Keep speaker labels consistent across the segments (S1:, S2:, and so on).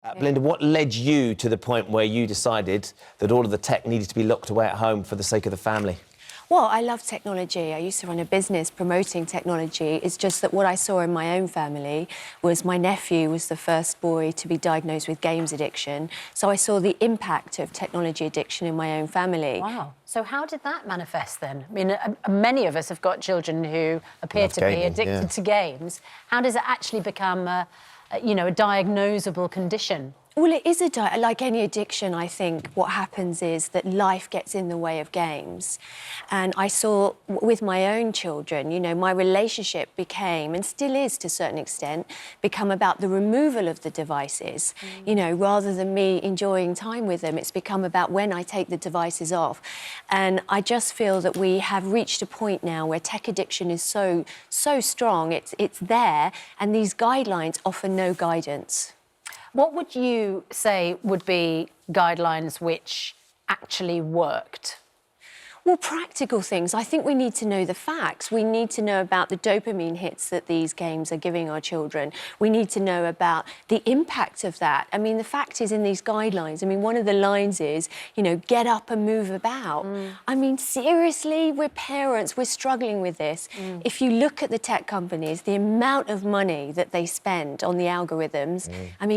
S1: Belinda, what led you to the point where you decided that all of the tech needed to be locked away at home for the sake of the family?
S2: Well, I love technology. I used to run a business promoting technology. It's just that what I saw in my own family was my nephew was the first boy to be diagnosed with games addiction. So I saw the impact of technology addiction in my own family.
S3: Wow. So how did that manifest then? I mean, many of us have got children who appear to be addicted to games. How does it actually become a diagnosable condition?
S2: Well, it is like any addiction, I think, what happens is that life gets in the way of games. And I saw with my own children, my relationship became, and still is to a certain extent, become about the removal of the devices. Rather than me enjoying time with them, it's become about when I take the devices off. And I just feel that we have reached a point now where tech addiction is so strong, it's there, and these guidelines offer no guidance.
S3: What would you say would be guidelines which actually worked?
S2: Well, practical things. I think we need to know the facts. We need to know about the dopamine hits that these games are giving our children. We need to know about the impact of that. I mean, the fact is in these guidelines, one of the lines is, get up and move about. I mean, seriously, we're parents, we're struggling with this. If you look at the tech companies, the amount of money that they spend on the algorithms,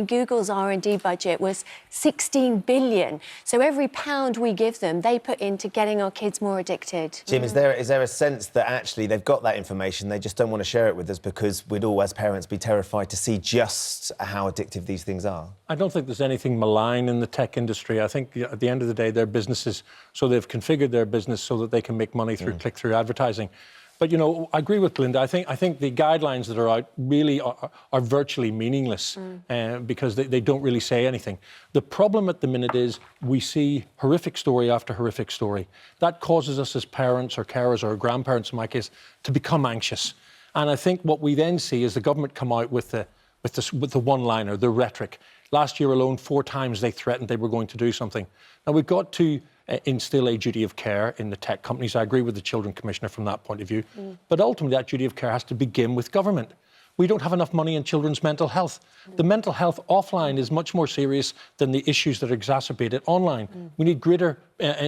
S2: Google's R&D budget was 16 billion. So every pound we give them, they put into getting our kids more addicted.
S1: Jim, is there a sense that actually they've got that information, they just don't want to share it with us because we'd all, as parents, be terrified to see just how addictive these things are?
S4: I don't think there's anything malign in the tech industry. I think at the end of the day, they're businesses, so they've configured their business so that they can make money through click-through advertising. But, I agree with Belinda. I think the guidelines that are out really are virtually meaningless because they don't really say anything. The problem at the minute is we see horrific story after horrific story. That causes us as parents or carers or grandparents, in my case, to become anxious. And I think what we then see is the government come out with the one-liner, the rhetoric. Last year alone, 4 times they threatened they were going to do something. Now, we've got to instill a duty of care in the tech companies. I agree with the Children Commissioner from that point of view. But ultimately, that duty of care has to begin with government. We don't have enough money in children's mental health. The mental health offline is much more serious than the issues that are exacerbated online. We need greater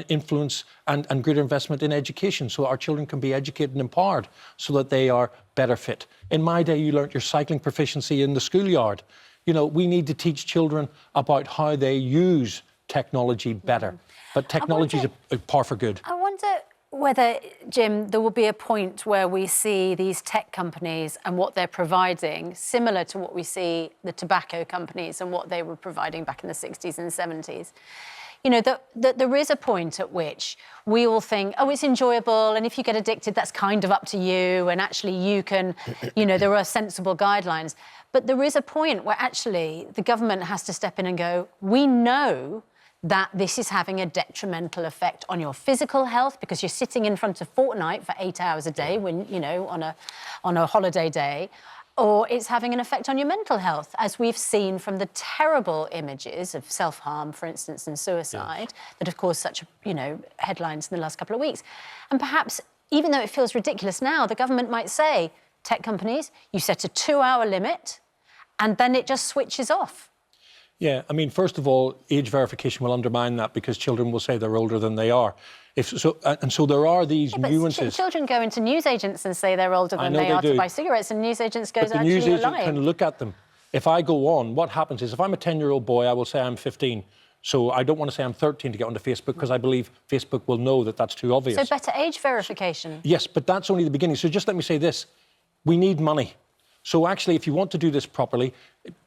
S4: influence and greater investment in education so our children can be educated and empowered so that they are better fit. In my day, you learnt your cycling proficiency in the schoolyard. We need to teach children about how they use technology better. But technology is a par for good.
S3: I wonder whether, Jim, there will be a point where we see these tech companies and what they're providing similar to what we see the tobacco companies and what they were providing back in the 60s and 70s. That there is a point at which we all think, oh, it's enjoyable, and if you get addicted, that's kind of up to you, and actually you can, there are sensible guidelines. But there is a point where actually the government has to step in and go, we know that this is having a detrimental effect on your physical health because you're sitting in front of Fortnite for 8 hours a day when, on a holiday day, or it's having an effect on your mental health, as we've seen from the terrible images of self-harm, for instance, and suicide that have caused such, headlines in the last couple of weeks. And perhaps, even though it feels ridiculous now, the government might say, tech companies, you set a 2-hour limit, and then it just switches off.
S4: Yeah, first of all, age verification will undermine that because children will say they're older than they are. So there are these nuances.
S3: Children go into newsagents and say they're older than they are to buy cigarettes, and newsagents goes,
S4: but the newsagent can look at them. If I go on, what happens is if I'm a 10-year-old boy, I will say I'm 15. So I don't want to say I'm 13 to get onto Facebook because I believe Facebook will know that that's too obvious.
S3: So better age verification.
S4: Yes, but that's only the beginning. So just let me say this. We need money. So actually, if you want to do this properly,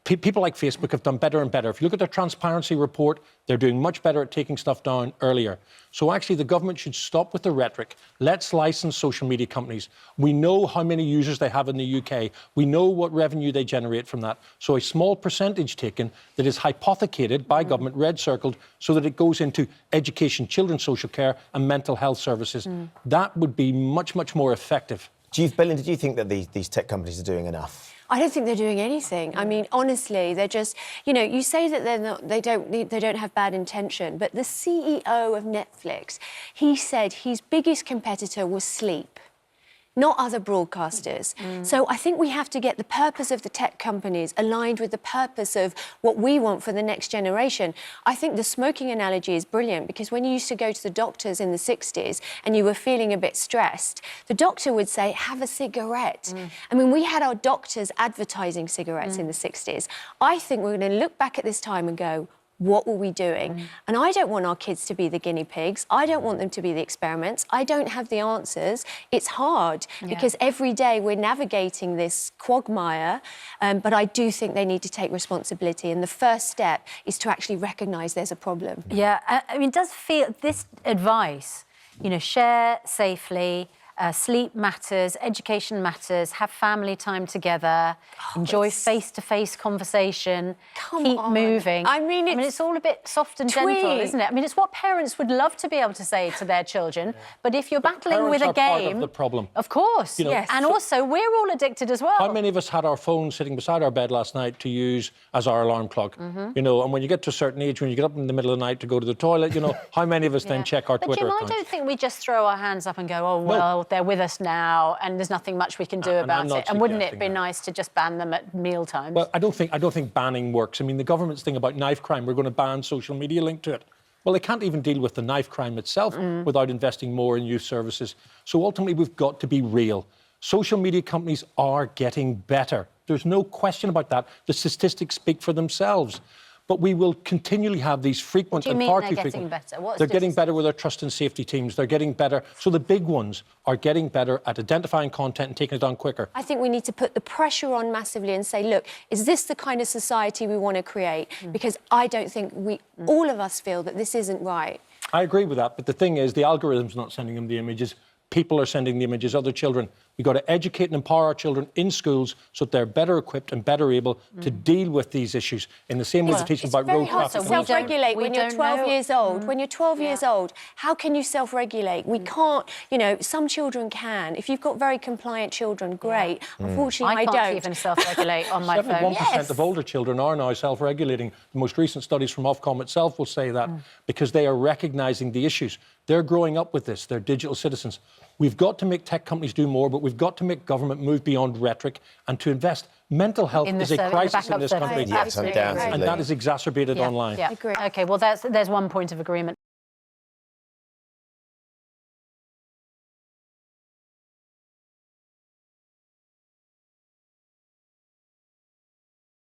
S4: people like Facebook have done better and better. If you look at their transparency report, they're doing much better at taking stuff down earlier. So actually, the government should stop with the rhetoric. Let's license social media companies. We know how many users they have in the UK. We know what revenue they generate from that. So a small percentage taken that is hypothecated by government, red circled, so that it goes into education, children's social care and mental health services. That would be much, much more effective.
S1: Belinda, do you think that these tech companies are doing enough?
S2: I don't think they're doing anything. Honestly, they're just, you say that they don't have bad intention, but the CEO of Netflix, he said his biggest competitor was sleep. not other broadcasters. So I think we have to get the purpose of the tech companies aligned with the purpose of what we want for the next generation. I think the smoking analogy is brilliant, because when you used to go to the doctors in the 60s and you were feeling a bit stressed, the doctor would say, have a cigarette. I mean, we had our doctors advertising cigarettes in the 60s. I think we're going to look back at this time and go, what were we doing? And I don't want our kids to be the guinea pigs. I don't want them to be the experiments. I don't have the answers. It's hard because every day we're navigating this quagmire, but I do think they need to take responsibility. And the first step is to actually recognise there's a problem.
S3: Yeah, I mean, it does feel this advice, you know, share safely, sleep matters, education matters, have family time together, enjoy face-to-face conversation, keep moving.
S2: I mean,
S3: it's all a bit soft and gentle, isn't it? I mean, it's what parents would love to be able to say to their children, but if you're battling with a game...
S4: Part of the problem.
S3: Of course,
S4: you know,
S2: yes.
S3: And also, we're all addicted as well.
S4: How many of us had our phones sitting beside our bed last night to use as our alarm clock? You know, and when you get to a certain age, when you get up in the middle of the night to go to the toilet, you know, how many of us then check our Twitter
S3: Jim,
S4: accounts?
S3: I don't think we just throw our hands up and go, oh, well, they're with us now and there's nothing much we can do about it. And wouldn't it be nice to just ban them at meal times?
S4: Well, I don't think banning works. I mean, the government's thing about knife crime, we're going to ban social media linked to it. Well, they can't even deal with the knife crime itself without investing more in youth services. So ultimately, we've got to be real. Social media companies are getting better. There's no question about that. The statistics speak for themselves. But we will continually have these frequent and far too frequent...
S3: What do you mean they're getting better? What's
S4: they're getting better with their trust and safety teams. They're getting better. So the big ones are getting better at identifying content and taking it down quicker.
S2: I think we need to put the pressure on massively and say, look, is this the kind of society we want to create? Because I don't think all of us feel that this isn't right.
S4: I agree with that. But the thing is, the algorithm's not sending them the images. People are sending the images, other children. We've got to educate and empower our children in schools so that they're better equipped and better able to deal with these issues in the same way they teach them about road traffic.
S2: It's very hard to self-regulate when you're 12 years old. When you're 12 years old, how can you self-regulate? We can't, you know, some children can. If you've got very compliant children, great. Unfortunately, I don't.
S3: I can't even self-regulate on my phone.
S4: 71% of older children are now self-regulating. The most recent studies from Ofcom itself will say that because they are recognising the issues. They're growing up with this. They're digital citizens. We've got to make tech companies do more, but we've got to make government move beyond rhetoric and to invest. Mental health is a crisis in this country.
S1: Yes, undoubtedly.
S4: And that is exacerbated online.
S3: Yeah. OK, well, there's one point of agreement.